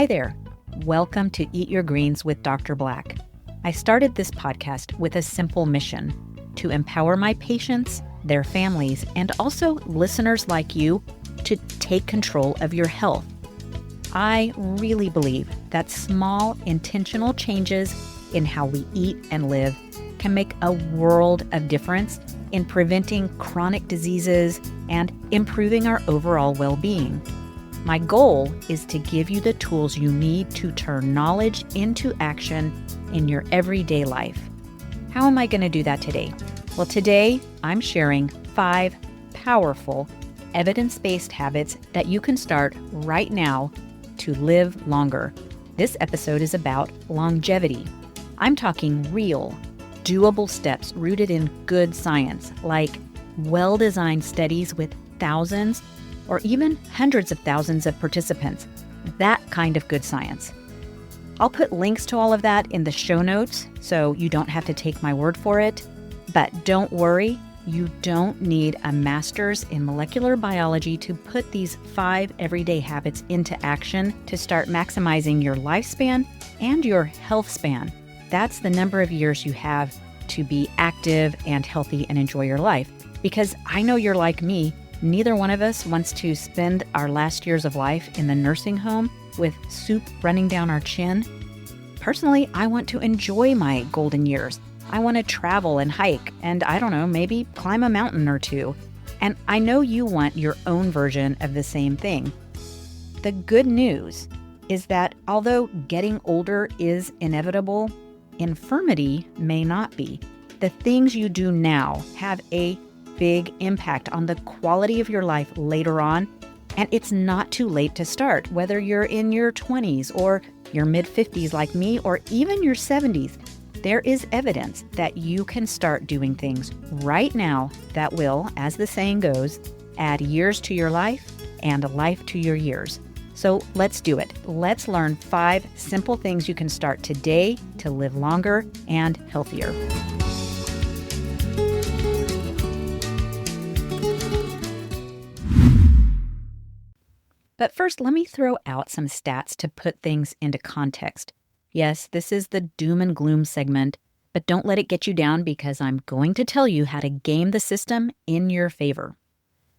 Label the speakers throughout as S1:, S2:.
S1: Hi there. Welcome to Eat Your Greens with Dr. Black. I started this podcast with a simple mission: to empower my patients, their families, and also listeners like you to take control of your health. I really believe that small, intentional changes in how we eat and live can make a world of difference in preventing chronic diseases and improving our overall well-being. My goal is to give you the tools you need to turn knowledge into action in your everyday life. How am I going to do that today? Well, today I'm sharing 5 powerful evidence-based habits that you can start right now to live longer. This episode is about longevity. I'm talking real, doable steps rooted in good science, like well-designed studies with thousands or even hundreds of thousands of participants. That kind of good science. I'll put links to all of that in the show notes, so you don't have to take my word for it. But don't worry, you don't need a master's in molecular biology to put these 5 everyday habits into action to start maximizing your lifespan and your health span. That's the number of years you have to be active and healthy and enjoy your life. Because I know you're like me, neither one of us wants to spend our last years of life in the nursing home with soup running down our chin. Personally, I want to enjoy my golden years. I want to travel and hike and, I don't know, maybe climb a mountain or two. And I know you want your own version of the same thing. The good news is that although getting older is inevitable, infirmity may not be. The things you do now have a big impact on the quality of your life later on, and it's not too late to start, whether you're in your 20s or your mid-50s like me, or even your 70s. There is evidence that you can start doing things right now that will, as the saying goes, add years to your life and life to your years. So let's do it. Let's learn 5 simple things you can start today to live longer and healthier. But first, let me throw out some stats to put things into context. Yes, this is the doom and gloom segment, but don't let it get you down because I'm going to tell you how to game the system in your favor.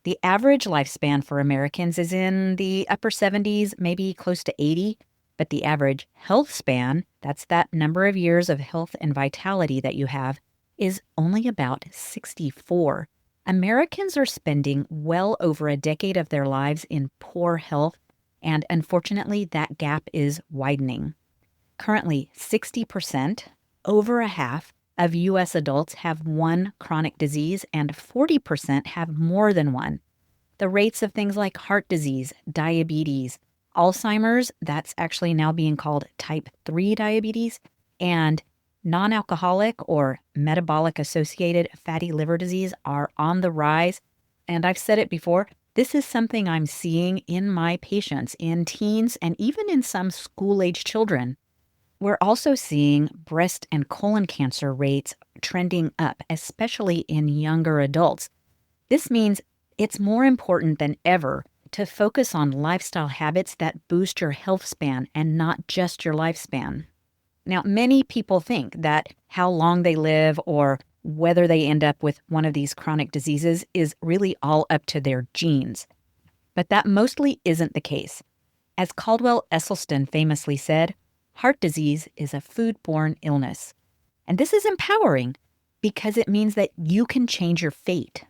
S1: The average lifespan for Americans is in the upper 70s, maybe close to 80, but the average health span, that's that number of years of health and vitality that you have, is only about 64. Americans are spending well over a decade of their lives in poor health, and unfortunately, that gap is widening. Currently, 60%, over a half, of U.S. adults have one chronic disease, and 40% have more than one. The rates of things like heart disease, diabetes, Alzheimer's, that's actually now being called type 3 diabetes, and non-alcoholic or metabolic-associated fatty liver disease are on the rise. And I've said it before, this is something I'm seeing in my patients, in teens, and even in some school-age children. We're also seeing breast and colon cancer rates trending up, especially in younger adults. This means it's more important than ever to focus on lifestyle habits that boost your health span and not just your lifespan. Now, many people think that how long they live or whether they end up with one of these chronic diseases is really all up to their genes. But that mostly isn't the case. As Caldwell Esselstyn famously said, heart disease is a foodborne illness. And this is empowering because it means that you can change your fate.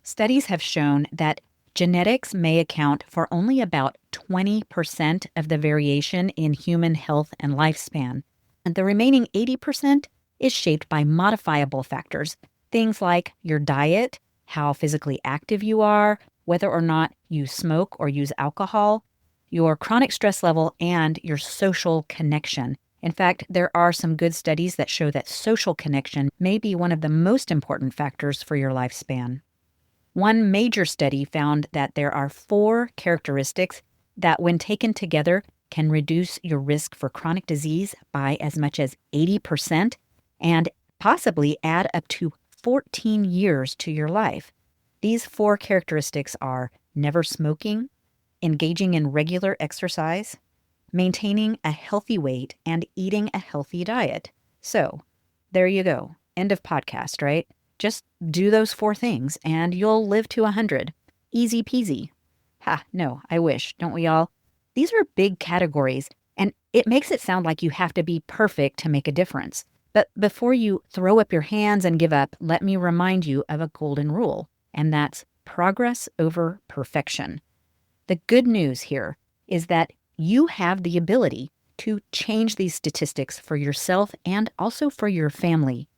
S1: Studies have shown that genetics may account for only about 20% of the variation in human health and lifespan. And the remaining 80% is shaped by modifiable factors, things like your diet, how physically active you are, whether or not you smoke or use alcohol, your chronic stress level, and your social connection. In fact, there are some good studies that show that social connection may be one of the most important factors for your lifespan. One major study found that there are 4 characteristics that, when taken together, can reduce your risk for chronic disease by as much as 80% and possibly add up to 14 years to your life. These 4 characteristics are never smoking, engaging in regular exercise, maintaining a healthy weight, and eating a healthy diet. So, there you go. End of podcast, right? Just do those 4 things and you'll live to 100. Easy peasy. Ha, no, I wish, don't we all? These are big categories, and it makes it sound like you have to be perfect to make a difference. But before you throw up your hands and give up, let me remind you of a golden rule, and that's progress over perfection. The good news here is that you have the ability to change these statistics for yourself and also for your family.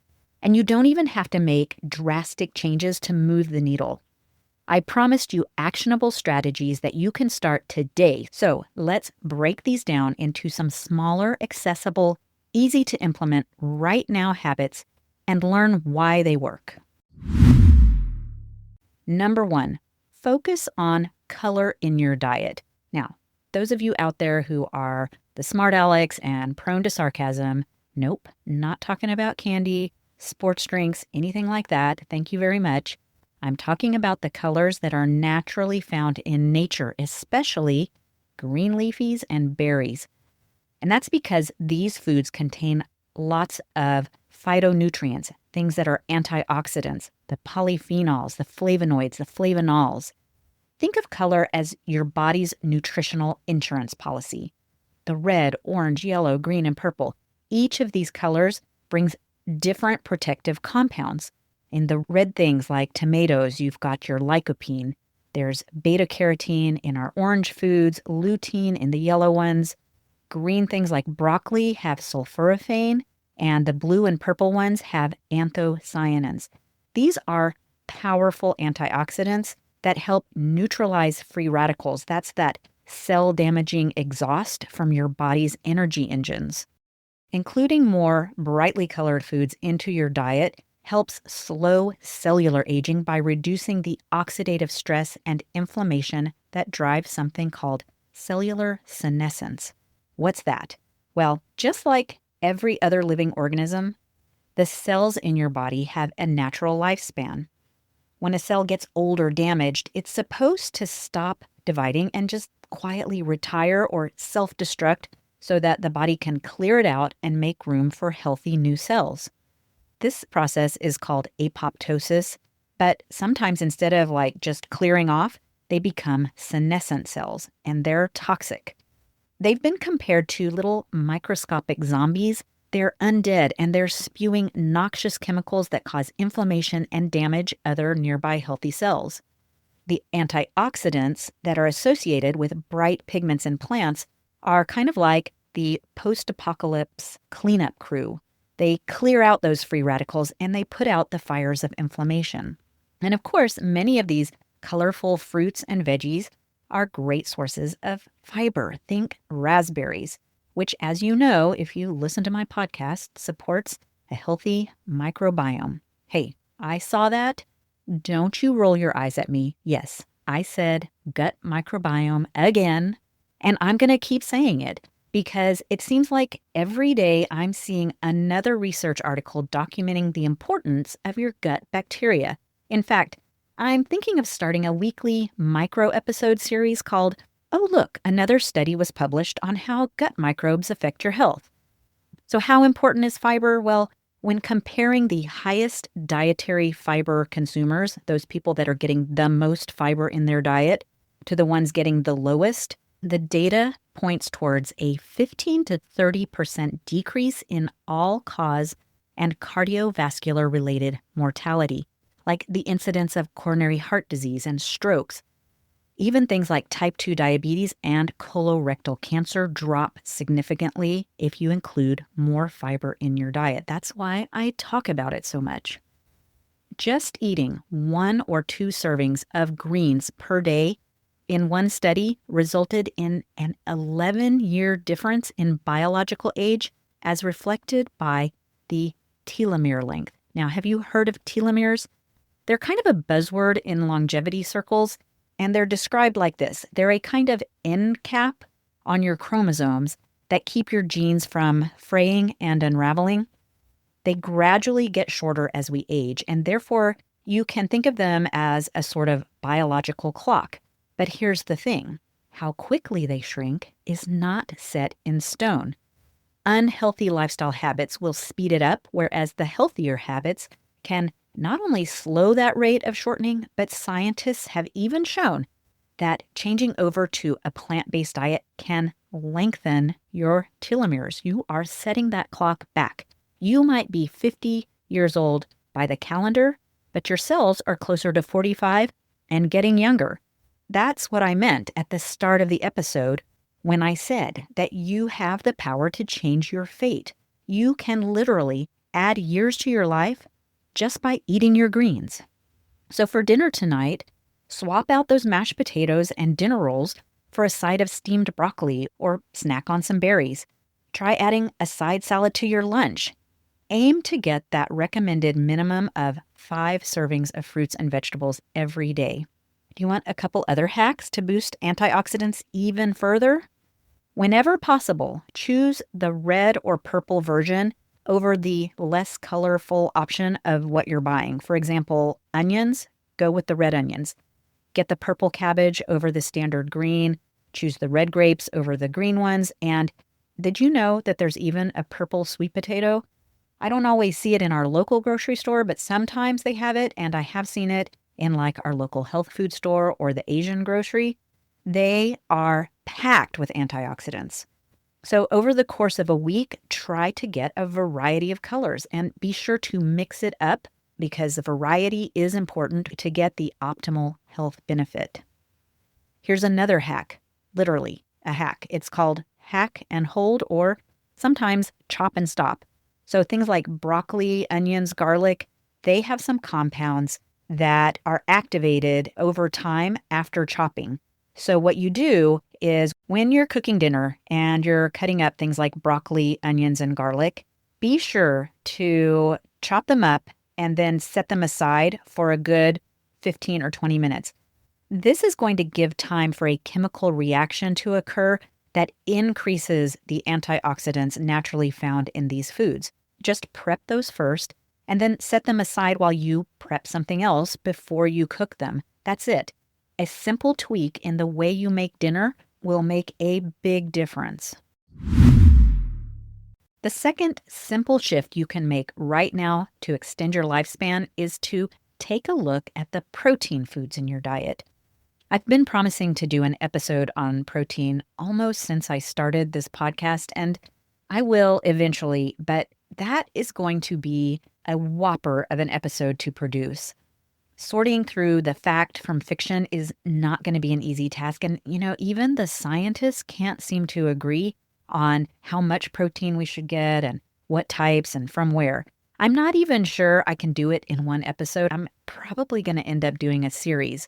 S1: And you don't even have to make drastic changes to move the needle. I promised you actionable strategies that you can start today. So let's break these down into some smaller, accessible, easy to implement right now habits and learn why they work. Number 1, focus on color in your diet. Now, those of you out there who are the smart Alex and prone to sarcasm, nope, not talking about candy, sports drinks, anything like that. Thank you very much. I'm talking about the colors that are naturally found in nature, especially green leafies and berries. And that's because these foods contain lots of phytonutrients, things that are antioxidants, the polyphenols, the flavonoids, the flavonols. Think of color as your body's nutritional insurance policy. The red, orange, yellow, green, and purple. Each of these colors brings different protective compounds. In the red things like tomatoes, you've got your lycopene. There's beta-carotene in our orange foods, lutein in the yellow ones. Green things like broccoli have sulforaphane, and the blue and purple ones have anthocyanins. These are powerful antioxidants that help neutralize free radicals. That's that cell-damaging exhaust from your body's energy engines. Including more brightly colored foods into your diet helps slow cellular aging by reducing the oxidative stress and inflammation that drives something called cellular senescence. What's that? Well, just like every other living organism, the cells in your body have a natural lifespan. When a cell gets old or damaged, it's supposed to stop dividing and just quietly retire or self-destruct so that the body can clear it out and make room for healthy new cells. This process is called apoptosis, but sometimes instead of just clearing off, they become senescent cells, and they're toxic. They've been compared to little microscopic zombies. They're undead, and they're spewing noxious chemicals that cause inflammation and damage other nearby healthy cells. The antioxidants that are associated with bright pigments in plants are kind of like the post-apocalypse cleanup crew. They clear out those free radicals and they put out the fires of inflammation. And of course, many of these colorful fruits and veggies are great sources of fiber. Think raspberries, which, as you know, if you listen to my podcast, supports a healthy microbiome. Hey, I saw that. Don't you roll your eyes at me. Yes, I said gut microbiome again. And I'm going to keep saying it because it seems like every day I'm seeing another research article documenting the importance of your gut bacteria. In fact, I'm thinking of starting a weekly micro-episode series called, "Oh, look, another study was published on how gut microbes affect your health." So how important is fiber? Well, when comparing the highest dietary fiber consumers, those people that are getting the most fiber in their diet, to the ones getting the lowest, the data points towards a 15 to 30% decrease in all-cause and cardiovascular-related mortality, like the incidence of coronary heart disease and strokes. Even things like type 2 diabetes and colorectal cancer drop significantly if you include more fiber in your diet. That's why I talk about it so much. Just eating 1 or 2 servings of greens per day in one study resulted in an 11-year difference in biological age as reflected by the telomere length. Now, have you heard of telomeres? They're kind of a buzzword in longevity circles, and they're described like this. They're a kind of end cap on your chromosomes that keep your genes from fraying and unraveling. They gradually get shorter as we age, and therefore you can think of them as a sort of biological clock. But here's the thing. how quickly they shrink is not set in stone. Unhealthy lifestyle habits will speed it up, whereas the healthier habits can not only slow that rate of shortening, but scientists have even shown that changing over to a plant-based diet can lengthen your telomeres. You are setting that clock back. You might be 50 years old by the calendar, but your cells are closer to 45 and getting younger. That's what I meant at the start of the episode when I said that you have the power to change your fate. You can literally add years to your life just by eating your greens. So for dinner tonight, swap out those mashed potatoes and dinner rolls for a side of steamed broccoli or snack on some berries. Try adding a side salad to your lunch. Aim to get that recommended minimum of 5 servings of fruits and vegetables every day. Do you want a couple other hacks to boost antioxidants even further? Whenever possible, choose the red or purple version over the less colorful option of what you're buying. For example, onions, go with the red onions. Get the purple cabbage over the standard green. Choose the red grapes over the green ones. And did you know that there's even a purple sweet potato? I don't always see it in our local grocery store, but sometimes they have it, and I have seen it in like our local health food store or the Asian grocery. They are packed with antioxidants. So over the course of a week, try to get a variety of colors and be sure to mix it up because the variety is important to get the optimal health benefit. Here's another hack, literally a hack. It's called hack and hold, or sometimes chop and stop. So things like broccoli, onions, garlic, they have some compounds that are activated over time after chopping. So what you do is when you're cooking dinner and you're cutting up things like broccoli, onions, and garlic, be sure to chop them up and then set them aside for a good 15 or 20 minutes. This is going to give time for a chemical reaction to occur that increases the antioxidants naturally found in these foods. Just prep those first and then set them aside while you prep something else before you cook them. That's it. A simple tweak in the way you make dinner will make a big difference. The second simple shift you can make right now to extend your lifespan is to take a look at the protein foods in your diet. I've been promising to do an episode on protein almost since I started this podcast, and I will eventually, but that is going to be a whopper of an episode to produce. Sorting through the fact from fiction is not going to be an easy task. And, even the scientists can't seem to agree on how much protein we should get and what types and from where. I'm not even sure I can do it in one episode. I'm probably going to end up doing a series.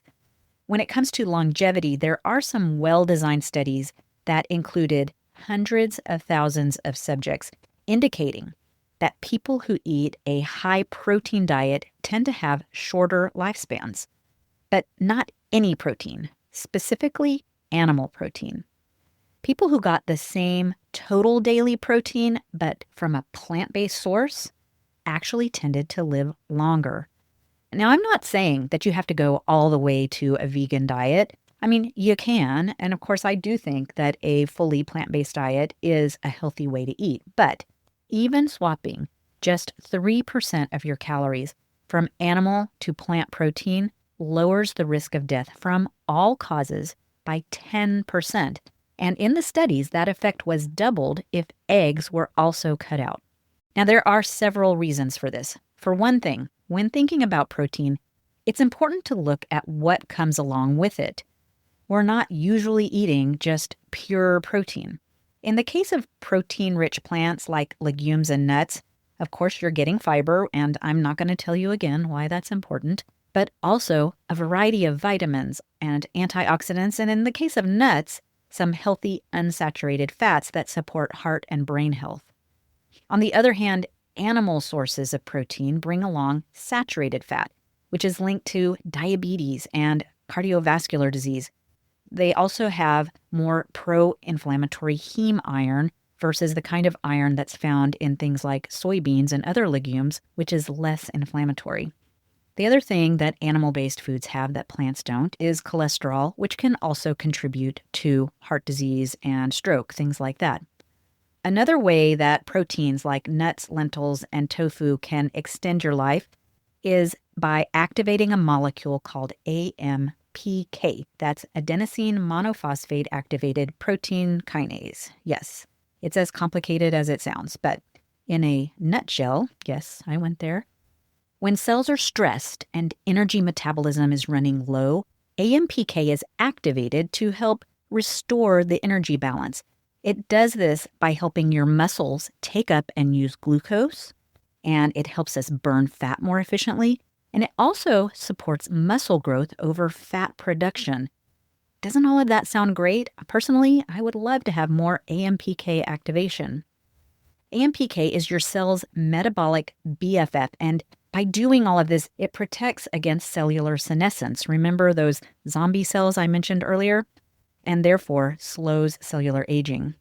S1: When it comes to longevity, there are some well-designed studies that included hundreds of thousands of subjects, indicating that people who eat a high-protein diet tend to have shorter lifespans. But not any protein, specifically animal protein. People who got the same total daily protein, but from a plant-based source, actually tended to live longer. Now, I'm not saying that you have to go all the way to a vegan diet. I mean, you can, and of course, I do think that a fully plant-based diet is a healthy way to eat. But even swapping just 3% of your calories from animal to plant protein lowers the risk of death from all causes by 10%. And in the studies, that effect was doubled if eggs were also cut out. Now, there are several reasons for this. For one thing, when thinking about protein, it's important to look at what comes along with it. We're not usually eating just pure protein. In the case of protein-rich plants like legumes and nuts, of course, you're getting fiber, and I'm not going to tell you again why that's important, but also a variety of vitamins and antioxidants, and in the case of nuts, some healthy unsaturated fats that support heart and brain health. On the other hand, animal sources of protein bring along saturated fat, which is linked to diabetes and cardiovascular disease. They also have more pro-inflammatory heme iron versus the kind of iron that's found in things like soybeans and other legumes, which is less inflammatory. The other thing that animal-based foods have that plants don't is cholesterol, which can also contribute to heart disease and stroke, things like that. Another way that proteins like nuts, lentils, and tofu can extend your life is by activating a molecule called AMPK. That's adenosine monophosphate activated protein kinase. Yes, it's as complicated as it sounds, but in a nutshell, yes, I went there. When cells are stressed and energy metabolism is running low, AMPK is activated to help restore the energy balance. It does this by helping your muscles take up and use glucose, and it helps us burn fat more efficiently, and it also supports muscle growth over fat production. Doesn't all of that sound great? Personally, I would love to have more AMPK activation. AMPK is your cell's metabolic BFF, and by doing all of this, it protects against cellular senescence. Remember those zombie cells I mentioned earlier? And therefore slows cellular aging.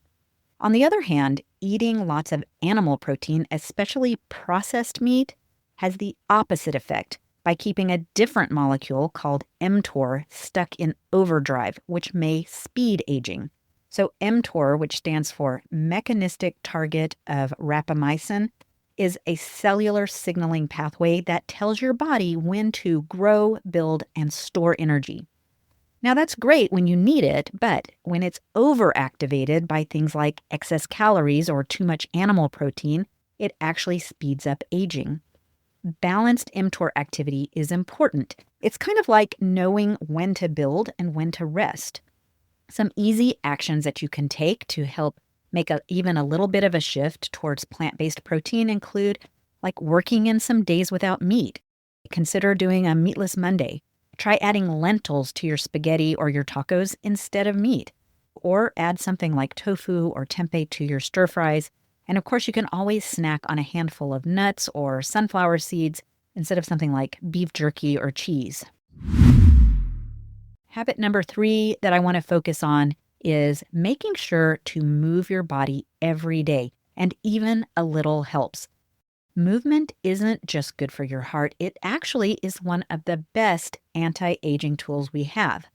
S1: On the other hand, eating lots of animal protein, especially processed meat, has the opposite effect by keeping a different molecule called mTOR stuck in overdrive, which may speed aging. So mTOR, which stands for mechanistic target of rapamycin, is a cellular signaling pathway that tells your body when to grow, build, and store energy. Now, that's great when you need it, but when it's overactivated by things like excess calories or too much animal protein, it actually speeds up aging. Balanced mTOR activity is important. It's kind of like knowing when to build and when to rest. Some easy actions that you can take to help make even a little bit of a shift towards plant-based protein include like working in some days without meat. Consider doing a meatless Monday. Try adding lentils to your spaghetti or your tacos instead of meat. Or add something like tofu or tempeh to your stir fries. And of course, you can always snack on a handful of nuts or sunflower seeds instead of something like beef jerky or cheese. Habit number 3 that I want to focus on is making sure to move your body every day, and even a little helps. Movement isn't just good for your heart, it actually is one of the best anti-aging tools we have.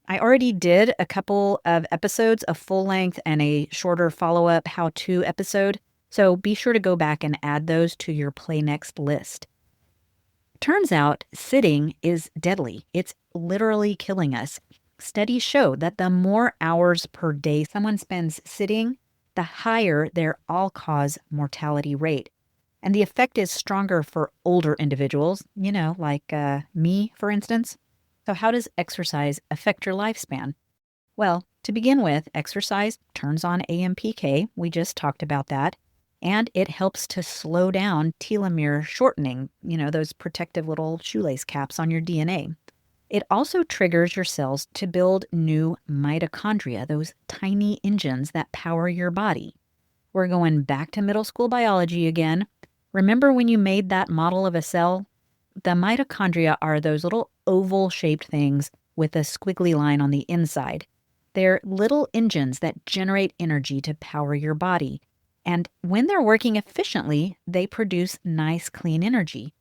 S1: I already did a couple of episodes, a full length and a shorter follow-up how-to episode, so be sure to go back and add those to your Play Next list. Turns out sitting is deadly. It's literally killing us. Studies show that the more hours per day someone spends sitting, the higher their all-cause mortality rate. And the effect is stronger for older individuals, like me, for instance. So how does exercise affect your lifespan? Well, to begin with, exercise turns on AMPK. We just talked about that. And it helps to slow down telomere shortening, those protective little shoelace caps on your DNA. It also triggers your cells to build new mitochondria, those tiny engines that power your body. We're going back to middle school biology again. Remember when you made that model of a cell? The mitochondria are those little oval-shaped things with a squiggly line on the inside. They're little engines that generate energy to power your body. And when they're working efficiently, they produce nice, clean energy.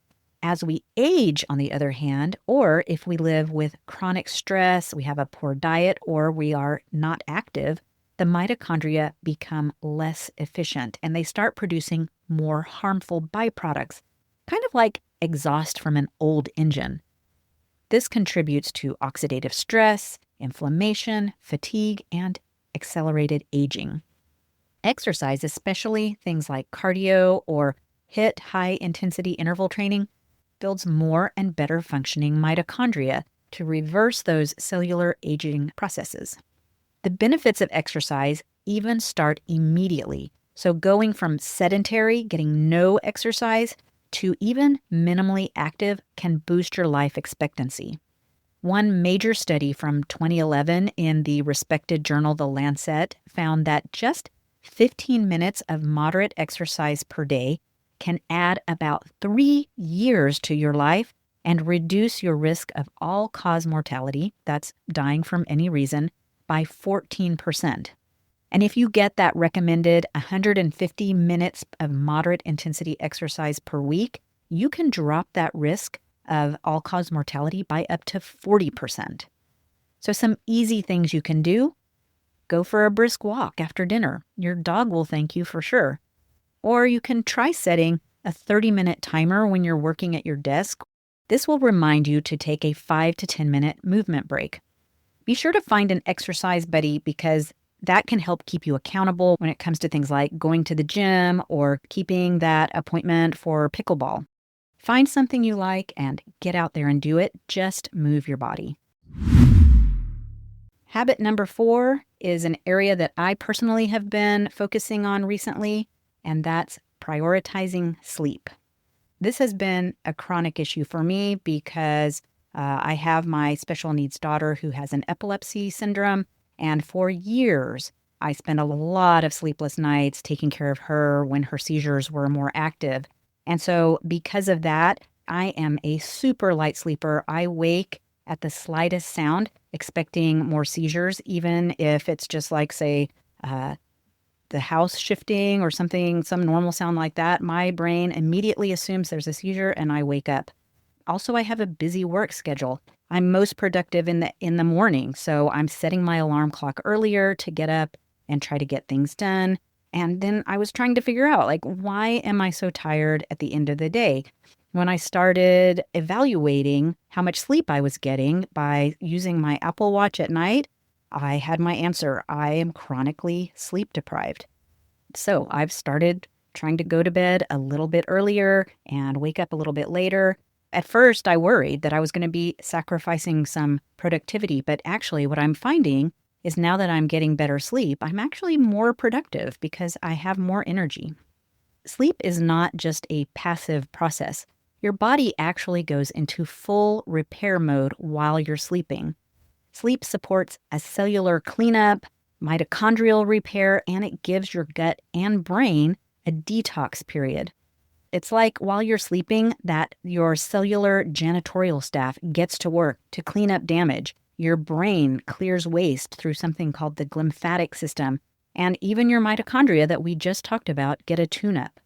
S1: As we age, on the other hand, or if we live with chronic stress, we have a poor diet, or we are not active, the mitochondria become less efficient and they start producing more harmful byproducts, kind of like exhaust from an old engine. This contributes to oxidative stress, inflammation, fatigue, and accelerated aging. Exercise, especially things like cardio or HIIT, high-intensity interval training, builds more and better functioning mitochondria to reverse those cellular aging processes. The benefits of exercise even start immediately. So going from sedentary, getting no exercise, to even minimally active can boost your life expectancy. One major study from 2011 in the respected journal The Lancet found that just 15 minutes of moderate exercise per day can add about 3 years to your life and reduce your risk of all-cause mortality, that's dying from any reason, by 14%. And if you get that recommended 150 minutes of moderate intensity exercise per week, you can drop that risk of all-cause mortality by up to 40%. So some easy things you can do: go for a brisk walk after dinner. Your dog will thank you for sure. Or you can try setting a 30-minute timer when you're working at your desk. This will remind you to take a 5 to 10-minute movement break. Be sure to find an exercise buddy because that can help keep you accountable when it comes to things like going to the gym or keeping that appointment for pickleball. Find something you like and get out there and do it. Just move your body. Habit number 4 is an area that I personally have been focusing on recently, and that's prioritizing sleep. This has been a chronic issue for me because I have my special needs daughter who has an epilepsy syndrome, and for years I spent a lot of sleepless nights taking care of her when her seizures were more active. And so because of that, I am a super light sleeper. I wake at the slightest sound expecting more seizures, even if it's just like, say, the house shifting or something, some normal sound like that. My brain immediately assumes there's a seizure and I wake up. Also, I have a busy work schedule. I'm most productive in the morning, so I'm setting my alarm clock earlier to get up and try to get things done. And then I was trying to figure out, like, why am I so tired at the end of the day? When I started evaluating how much sleep I was getting by using my Apple Watch at night, I had my answer. I am chronically sleep deprived. So I've started trying to go to bed a little bit earlier and wake up a little bit later. At first, I worried that I was going to be sacrificing some productivity, but actually what I'm finding is now that I'm getting better sleep, I'm actually more productive because I have more energy. Sleep is not just a passive process. Your body actually goes into full repair mode while you're sleeping. Sleep supports a cellular cleanup, mitochondrial repair, and it gives your gut and brain a detox period. It's like while you're sleeping that your cellular janitorial staff gets to work to clean up damage. Your brain clears waste through something called the glymphatic system, and even your mitochondria that we just talked about get a tune-up.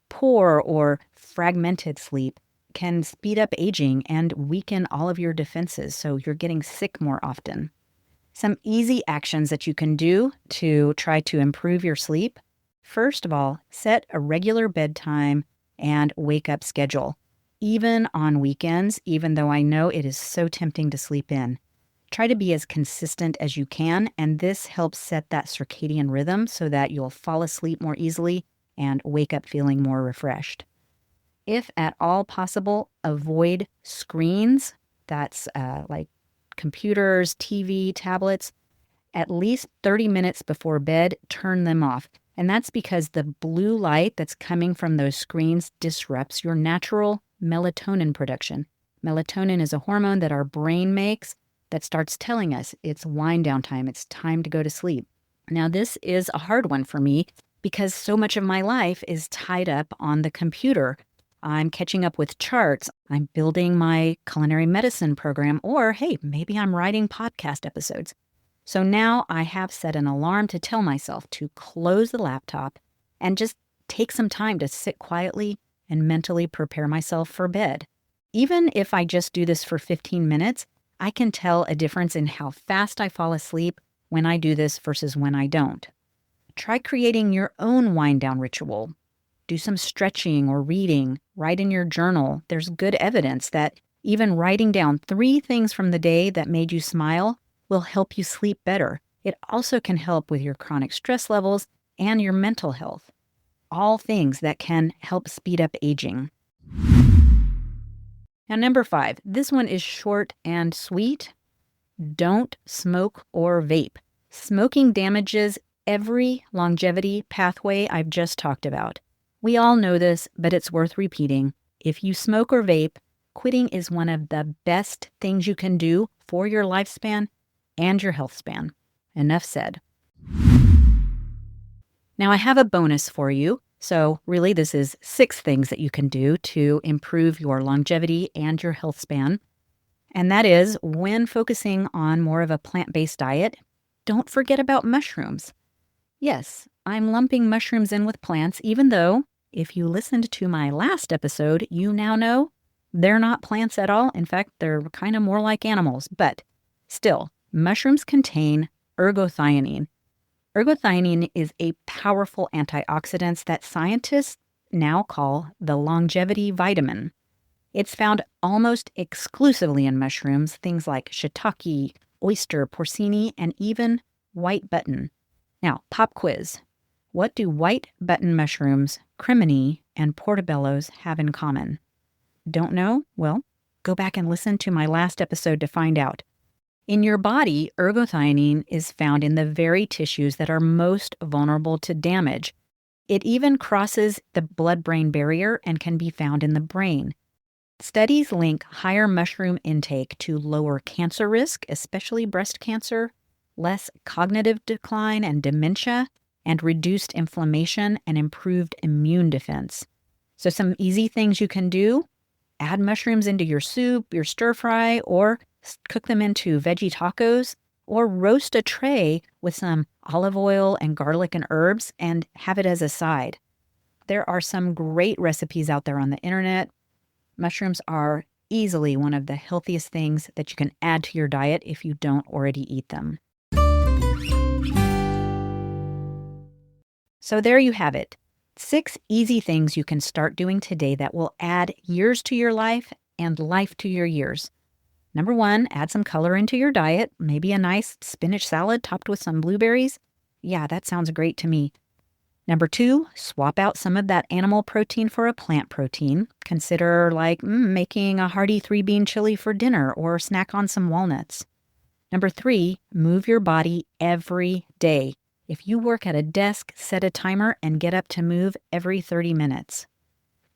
S1: Poor or fragmented sleep can speed up aging and weaken all of your defenses, so you're getting sick more often. Some easy actions that you can do to try to improve your sleep. First of all, set a regular bedtime and wake up schedule, even on weekends, even though I know it is so tempting to sleep in. Try to be as consistent as you can, and this helps set that circadian rhythm so that you'll fall asleep more easily and wake up feeling more refreshed. If at all possible, avoid screens. That's like computers, TV, tablets. At least 30 minutes before bed, turn them off. And that's because the blue light that's coming from those screens disrupts your natural melatonin production. Melatonin is a hormone that our brain makes that starts telling us it's wind down time. It's time to go to sleep. Now, this is a hard one for me because so much of my life is tied up on the computer. I'm catching up with charts. I'm building my culinary medicine program, or hey, maybe I'm writing podcast episodes. So now I have set an alarm to tell myself to close the laptop and just take some time to sit quietly and mentally prepare myself for bed. Even if I just do this for 15 minutes, I can tell a difference in how fast I fall asleep when I do this versus when I don't. Try creating your own wind down ritual. Do some stretching or reading. Write in your journal. There's good evidence that even writing down 3 things from the day that made you smile will help you sleep better. It also can help with your chronic stress levels and your mental health. All things that can help speed up aging. Now, number 5, this one is short and sweet. Don't smoke or vape. Smoking damages every longevity pathway I've just talked about. We all know this, but it's worth repeating. If you smoke or vape, quitting is one of the best things you can do for your lifespan and your health span. Enough said. Now, I have a bonus for you. So really, this is 6 things that you can do to improve your longevity and your health span. And that is, when focusing on more of a plant-based diet, don't forget about mushrooms. Yes, I'm lumping mushrooms in with plants, even though, if you listened to my last episode, you now know They're not plants at all. In fact, they're kind of more like animals. But still, mushrooms contain ergothioneine. Ergothioneine is a powerful antioxidant that scientists now call the longevity vitamin. It's found almost exclusively in mushrooms, things like shiitake, oyster, porcini, and even white button. Now, pop quiz. What do white button mushrooms, crimini, and portobellos have in common? Don't know? Well, go back and listen to my last episode to find out. In your body, ergothioneine is found in the very tissues that are most vulnerable to damage. It even crosses the blood-brain barrier and can be found in the brain. Studies link higher mushroom intake to lower cancer risk, especially breast cancer, less cognitive decline and dementia, and reduced inflammation and improved immune defense. So some easy things you can do: add mushrooms into your soup, your stir fry, or cook them into veggie tacos, or roast a tray with some olive oil and garlic and herbs and have it as a side. There are some great recipes out there on the internet. Mushrooms are easily one of the healthiest things that you can add to your diet if you don't already eat them. So there you have it. 6 easy things you can start doing today that will add years to your life and life to your years. Number 1, add some color into your diet, maybe a nice spinach salad topped with some blueberries. Yeah, that sounds great to me. Number 2, swap out some of that animal protein for a plant protein. Consider making a hearty 3-bean chili for dinner or snack on some walnuts. Number 3, move your body every day. If you work at a desk, set a timer and get up to move every 30 minutes.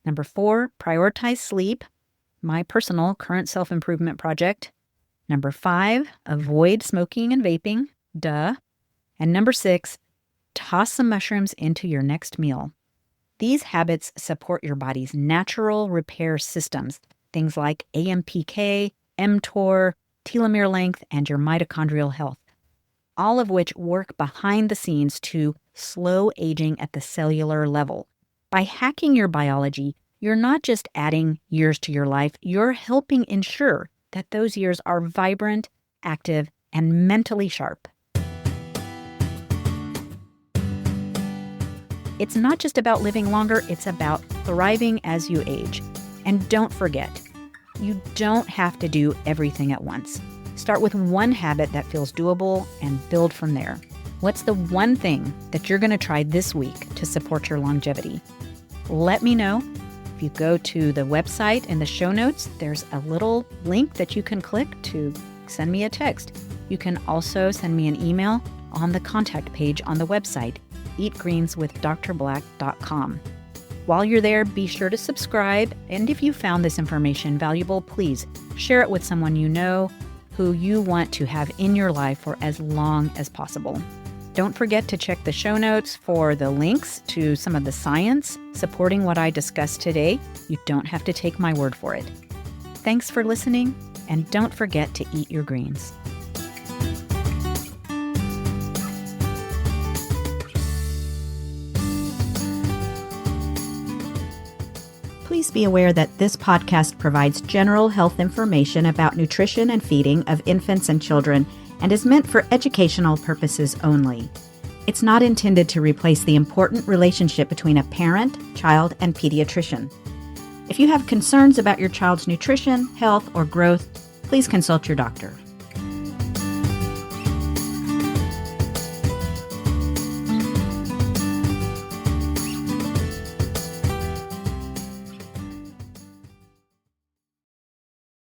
S1: Number 4, prioritize sleep, my personal current self-improvement project. Number 5, avoid smoking and vaping, duh. And number 6, toss some mushrooms into your next meal. These habits support your body's natural repair systems, things like AMPK, mTOR, telomere length, and your mitochondrial health, all of which work behind the scenes to slow aging at the cellular level. By hacking your biology, you're not just adding years to your life, you're helping ensure that those years are vibrant, active, and mentally sharp. It's not just about living longer, it's about thriving as you age. And don't forget, you don't have to do everything at once. Start with one habit that feels doable and build from there. What's the one thing that you're going to try this week to support your longevity? Let me know. If you go to the website in the show notes, there's a little link that you can click to send me a text. You can also send me an email on the contact page on the website, eatgreenswithdrblack.com. While you're there, be sure to subscribe, and if you found this information valuable, please share it with someone you know who you want to have in your life for as long as possible. Don't forget to check the show notes for the links to some of the science supporting what I discussed today. You don't have to take my word for it. Thanks for listening, and don't forget to eat your greens.
S2: Please be aware that this podcast provides general health information about nutrition and feeding of infants and children and is meant for educational purposes only. It's not intended to replace the important relationship between a parent, child, and pediatrician. If you have concerns about your child's nutrition, health, or growth, please consult your doctor.